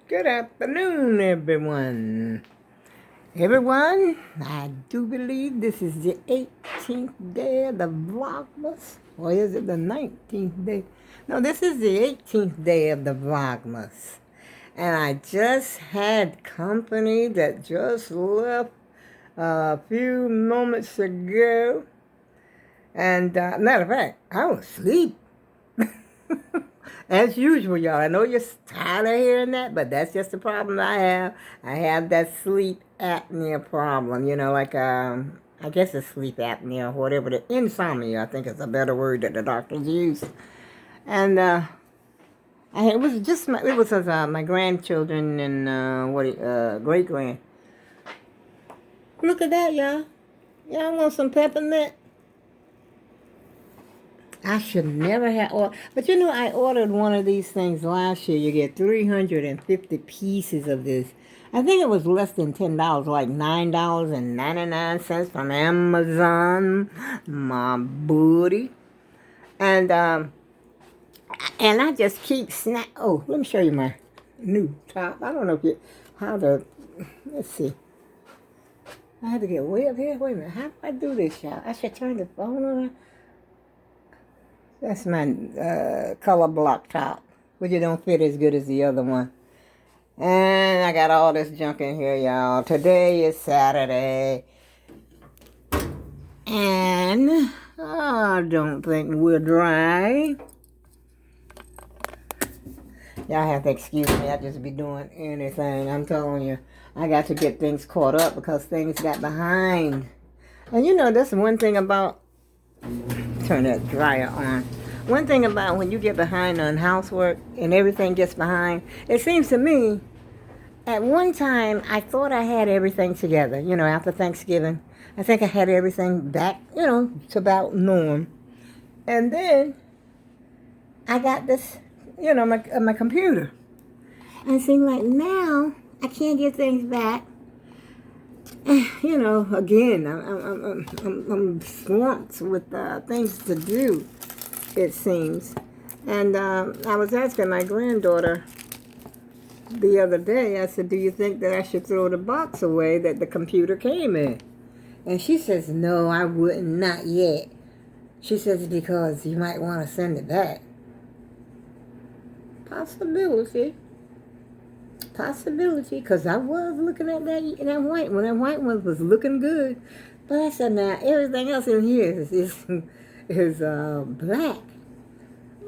Good afternoon, everyone. Everyone, I do believe this is the 18th day of the Vlogmas. Or is it the 19th day? No, this is the 18th day of the Vlogmas. And I just had company that just left a few moments ago. And matter of fact, I was asleep. As usual, y'all. I know you're tired of hearing that, but that's just the problem I have. I have that sleep apnea problem. I guess it's sleep apnea, or whatever. The insomnia, I think, is a better word that the doctors use. And it was just my grandchildren and great grand. Look at that, y'all. Y'all want some peppermint? I should never have ordered. But I ordered one of these things last year. You get 350 pieces of this. I think it was less than $10, like $9.99 from Amazon. My booty. And I just keep Oh, let me show you my new top. I don't know let's see. I had to get way up here. Wait a minute. How do I do this, y'all? I should turn the phone on. That's my color block top, which it don't fit as good as the other one. And I got all this junk in here, y'all. Today is Saturday. And I don't think we're dry. Y'all have to excuse me. I just be doing anything. I'm telling you. I got to get things caught up because things got behind. And that's one thing about... Turn that dryer on. One thing about when you get behind on housework and everything gets behind, it seems to me, at one time, I thought I had everything together, after Thanksgiving. I think I had everything back, to about norm. And then I got this, my computer. And it seems like now I can't get things back. Again, I'm swamped with things to do, it seems. And I was asking my granddaughter the other day, I said, do you think that I should throw the box away that the computer came in? And she says, no, I wouldn't, not yet. She says, because you might want to send it back. Possibility, because I was looking at that white one. That white one was looking good. But I said, now, everything else in here is black.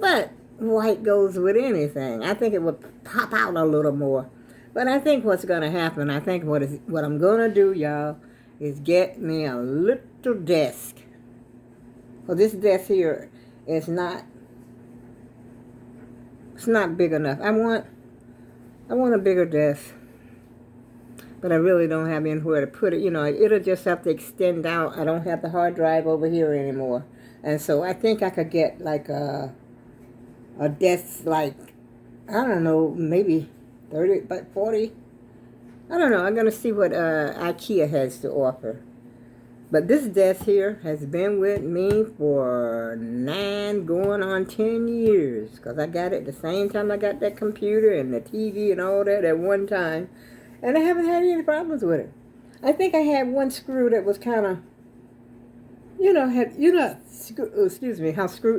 But white goes with anything. I think it would pop out a little more. But I think what's going to happen, I think what I'm going to do, y'all, is get me a little desk. Well, this desk here is not big enough. I want a bigger desk, but I really don't have anywhere to put it. It'll just have to extend out. I don't have the hard drive over here anymore. And so I think I could get like a desk like, I don't know, maybe 30 by 40. I don't know. I'm going to see what IKEA has to offer. But this desk here has been with me for 9 going on 10 years. Because I got it the same time I got that computer and the TV and all that at one time. And I haven't had any problems with it. I think I had one screw that was kind of,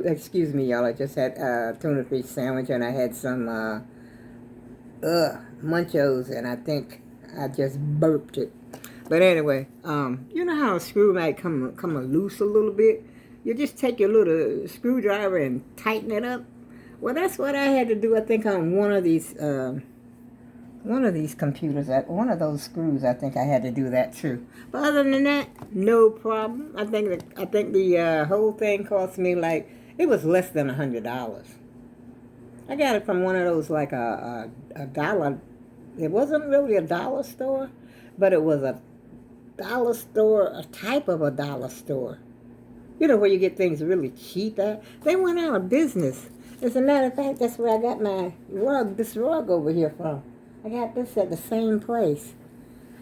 excuse me, y'all. I just had tuna fish sandwich and I had some munchos and I think I just burped it. But anyway, you know how a screw might come loose a little bit? You just take your little screwdriver and tighten it up. Well, that's what I had to do, I think, on one of these computers. One of those screws, I think I had to do that too. But other than that, no problem. I think the whole thing cost me it was less than $100. I got it from one of those like a dollar. It wasn't really a dollar store, but it was a dollar store, a type of a dollar store. Where you get things really cheap at. They went out of business. As a matter of fact, that's where I got this rug over here from. I got this at the same place.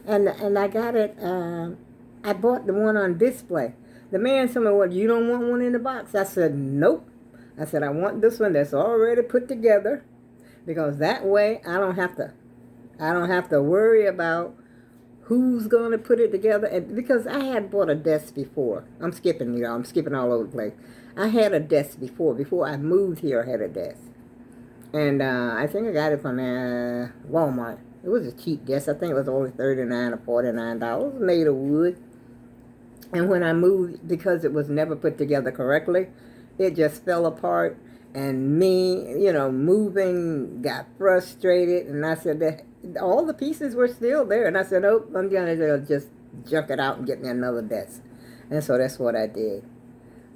And I got it, I bought the one on display. The man told me, well, you don't want one in the box? I said, nope. I said, I want this one that's already put together. Because that way, I don't have to I don't have to worry about who's going to put it together. And because I had bought a desk before. I'm skipping, you know, I'm skipping all over the place. I had a desk before. Before I moved here, I had a desk. And I think I got it from Walmart. It was a cheap desk. I think it was only $39 or $49. It was made of wood. And when I moved, because it was never put together correctly, it just fell apart. And me, you know, moving, got frustrated. And I said that all the pieces were still there. And I said, nope, I'm going to just junk it out and get me another desk. And so that's what I did.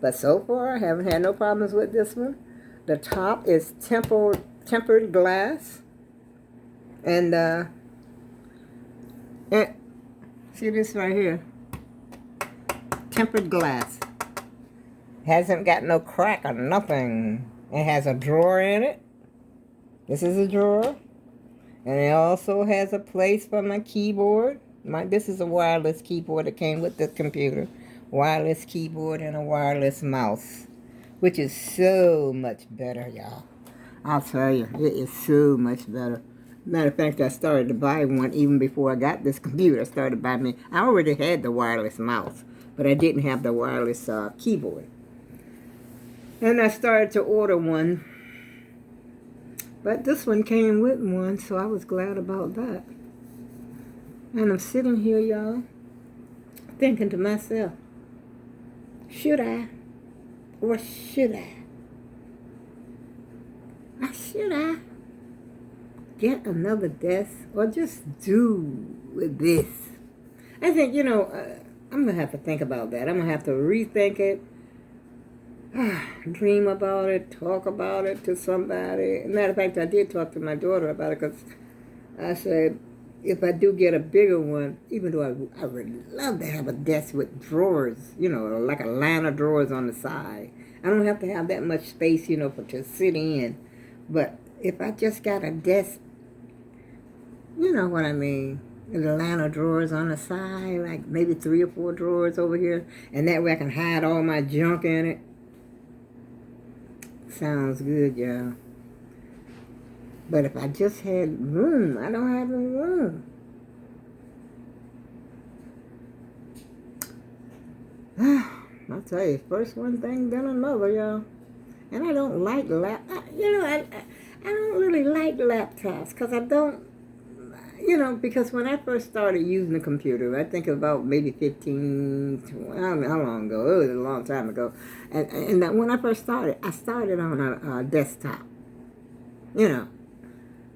But so far, I haven't had no problems with this one. The top is tempered glass. And see this right here. Tempered glass. Hasn't got no crack or nothing. It has a drawer in it. This is a drawer. And it also has a place for my keyboard. This is a wireless keyboard that came with the computer. Wireless keyboard and a wireless mouse. Which is so much better, y'all. I'll tell you, it is so much better. Matter of fact, I started to buy one even before I got this computer. I started buying me. I already had the wireless mouse, but I didn't have the wireless keyboard. And I started to order one. But this one came with one, so I was glad about that. And I'm sitting here, y'all, thinking to myself, should I? Or should I? Should I get another desk or just do with this? I think, you know, I'm going to have to think about that. I'm going to have to rethink it, dream about it, talk about it to somebody. Matter of fact, I did talk to my daughter about it because I said, if I do get a bigger one, even though I would love to have a desk with drawers, you know, like a line of drawers on the side. I don't have to have that much space, you know, to sit in. But if I just got a desk, you know what I mean, with a line of drawers on the side, like maybe 3 or 4 drawers over here, and that way I can hide all my junk in it. Sounds good, y'all. But if I just had room, I don't have any room. I'll tell you, first one thing, then another, y'all. And I don't like I don't really like laptops because I don't, you know, because when I first started using the computer, I think about maybe 15, 20, I don't know how long ago. It was a long time ago. And when I first started, I started on a desktop, you know.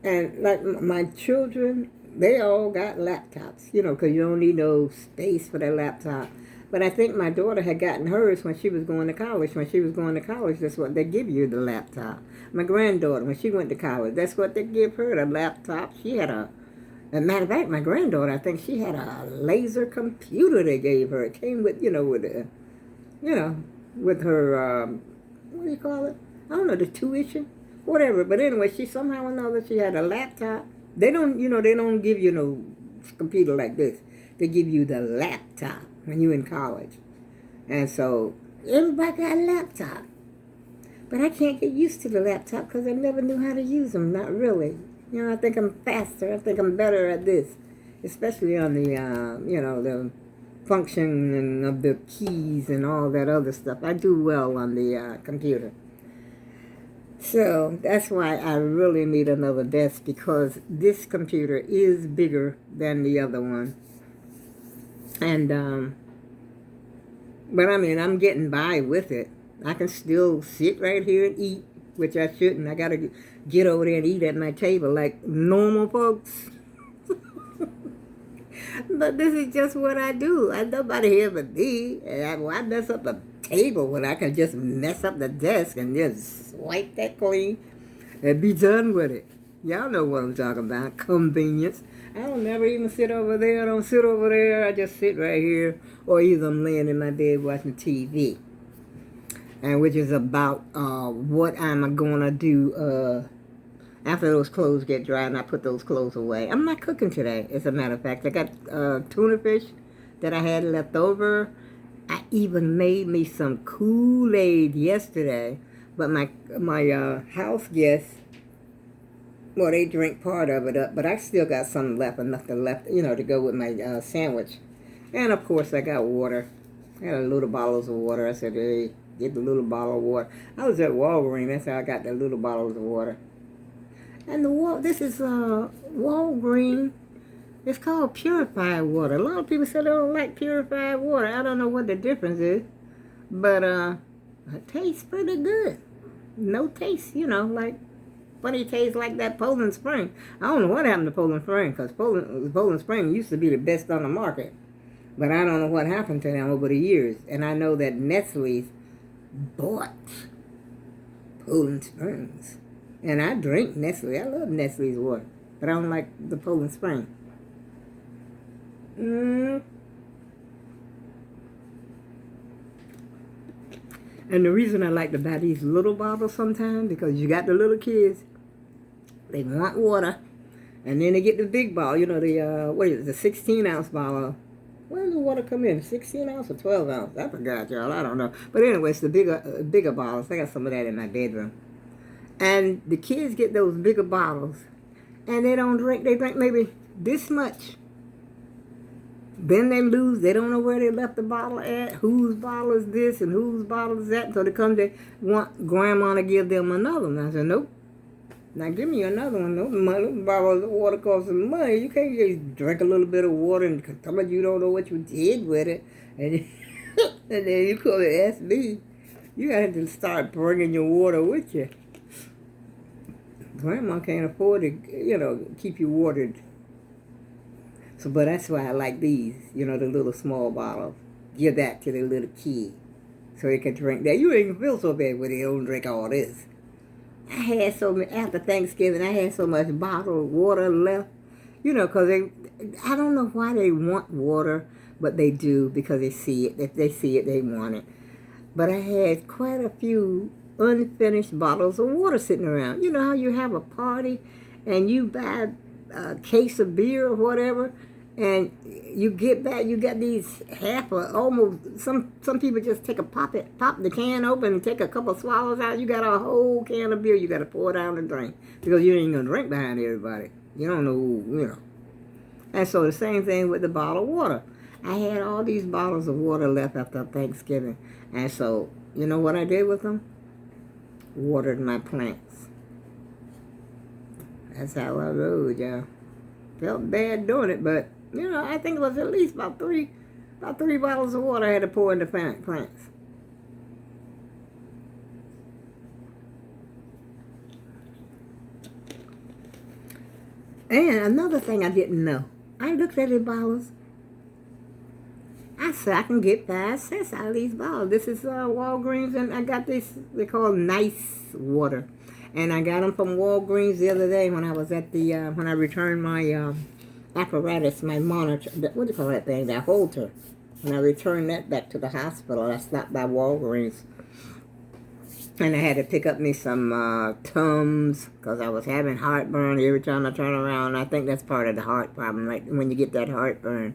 And like my children, they all got laptops, you know, because you don't need no space for their laptop. But I think my daughter had gotten hers when she was going to college. When she was going to college, that's what they give you, the laptop. My granddaughter, when she went to college, that's what they give her, the laptop. She had as a matter of fact, my granddaughter, I think she had a laser computer they gave her. It came with, you know, with with her, what do you call it? I don't know, the tuition, whatever. But anyway, she somehow or another, she had a laptop. They don't, you know, they don't give you no computer like this. They give you the laptop when you're in college. And so everybody got a laptop. But I can't get used to the laptop because I never knew how to use them. Not really. You know, I think I'm faster. I think I'm better at this. Especially on the, you know, the functioning of the keys and all that other stuff. I do well on the computer. So that's why I really need another desk because this computer is bigger than the other one. And, but I mean, I'm getting by with it. I can still sit right here and eat, which I shouldn't. I got to get over there and eat at my table like normal folks. But this is just what I do. I nobody here but me. And I mess up a table when I can just mess up the desk and just swipe that clean and be done with it. Y'all know what I'm talking about. Convenience. I don't never even sit over there. I don't sit over there. I just sit right here. Or either I'm laying in my bed watching TV. And which is about what I'm going to do after those clothes get dry and I put those clothes away. I'm not cooking today, as a matter of fact. I got tuna fish that I had left over. I even made me some Kool-Aid yesterday. But my house guests, Well, they drink part of it up, but I still got some left, enough to left, to go with my sandwich. And of course, I got water. I got a little bottles of water. I said, hey, get the little bottle of water. I was at Walgreens. That's how I got the little bottles of water. And this is Walgreens. It's called purified water. A lot of people say they don't like purified water. I don't know what the difference is, but it tastes pretty good. No taste, like funny taste like that Poland Spring. I don't know what happened to Poland Spring, because Poland Spring used to be the best on the market. But I don't know what happened to them over the years. And I know that Nestle's bought Poland Springs. And I drink Nestle. I love Nestle's water. But I don't like the Poland Spring. And the reason I like to buy these little bottles sometimes, because you got the little kids, they want water, and then they get the big bottle, the 16-ounce bottle. Where does the water come in? 16 ounce or 12 ounce? I forgot, y'all. I don't know. But anyway, it's the bigger bottles. I got some of that in my bedroom. And the kids get those bigger bottles, and they don't drink. They drink maybe this much. Then they lose. They don't know where they left the bottle at. Whose bottle is this and whose bottle is that? So they want Grandma to give them another one. I said, nope. Now give me another one. No bottle of water costs some money. You can't just drink a little bit of water and tell me you don't know what you did with it. And then you come and ask me. You got to start bringing your water with you. Grandma can't afford to, keep you watered. So, but that's why I like these, the little small bottles. Give that to the little kid so they can drink that. You ain't feel so bad when they don't drink all this. I had after Thanksgiving, I had so much bottled water left, because I don't know why they want water, but they do, because they see it. If they see it, they want it. But I had quite a few unfinished bottles of water sitting around. You know how you have a party and you buy a case of beer or whatever, and you get back, you got these some people just take pop the can open and take a couple swallows out. You got a whole can of beer you got to pour down and drink, because you ain't going to drink behind everybody. You don't know who. And so the same thing with the bottled water. I had all these bottles of water left after Thanksgiving. And so, you know what I did with them? Watered my plants. That's how I rode, y'all. Felt bad doing it, but, I think it was at least about three bottles of water I had to pour into plants. And another thing I didn't know. I looked at the bottles. I said, I can get 5 cents out of these bottles. This is Walgreens, and I got this, they call nice water. And I got them from Walgreens the other day when I was at when I returned my apparatus, my monitor, what do you call that thing, that Holter. When I returned that back to the hospital, I stopped by Walgreens. And I had to pick up me some Tums, because I was having heartburn every time I turn around. I think that's part of the heart problem, like when you get that heartburn.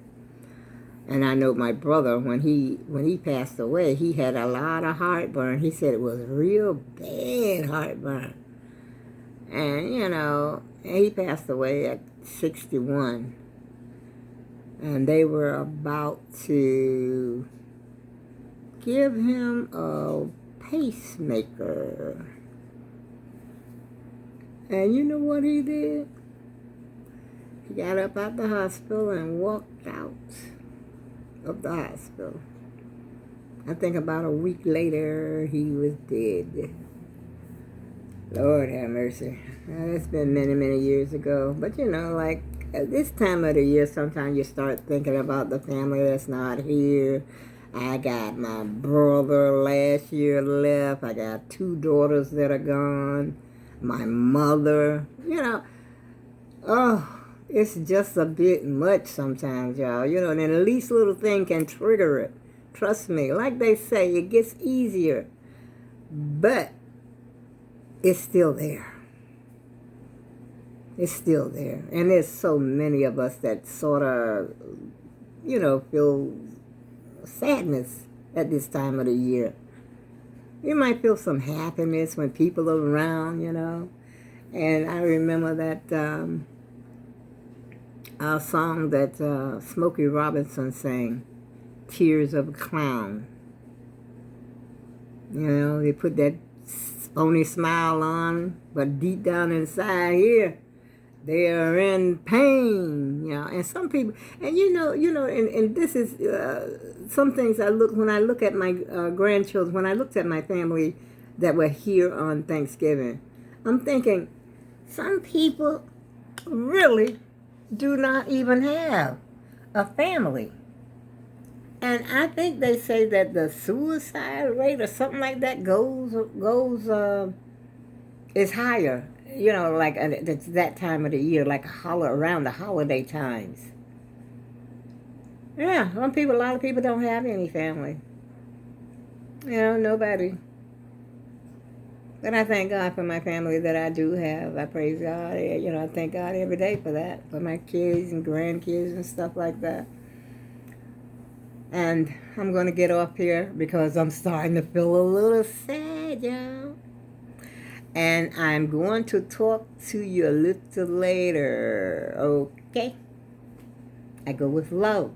And I know my brother, when he passed away, he had a lot of heartburn. He said it was real bad heartburn. And, he passed away at 61. And they were about to give him a pacemaker. And you know what he did? He got up out the hospital and walked out of the hospital. I think about a week later, he was dead. Lord have mercy. It's been many, many years ago. But like at this time of the year, sometimes you start thinking about the family that's not here. I got my brother last year left. I got 2 daughters that are gone. My mother, it's just a bit much sometimes, y'all. And the least little thing can trigger it. Trust me. Like they say, it gets easier. But it's still there. It's still there. And there's so many of us that sort of, feel sadness at this time of the year. You might feel some happiness when people are around, And I remember that our song that Smokey Robinson sang, Tears of a Clown. You know, they put that phony smile on, but deep down inside here, they are in pain. You know, and some people, and and this is some things when I look at my grandchildren, when I looked at my family that were here on Thanksgiving, I'm thinking, some people really do not even have a family. And I think they say that the suicide rate or something like that is higher. You know, like it's that time of the year, like around the holiday times. Yeah, a lot of people don't have any family. You know, nobody. But I thank God for my family that I do have. I praise God. You know, I thank God every day for that, for my kids and grandkids and stuff like that. And I'm going to get off here because I'm starting to feel a little sad, y'all. And I'm going to talk to you a little later, okay? I go with love.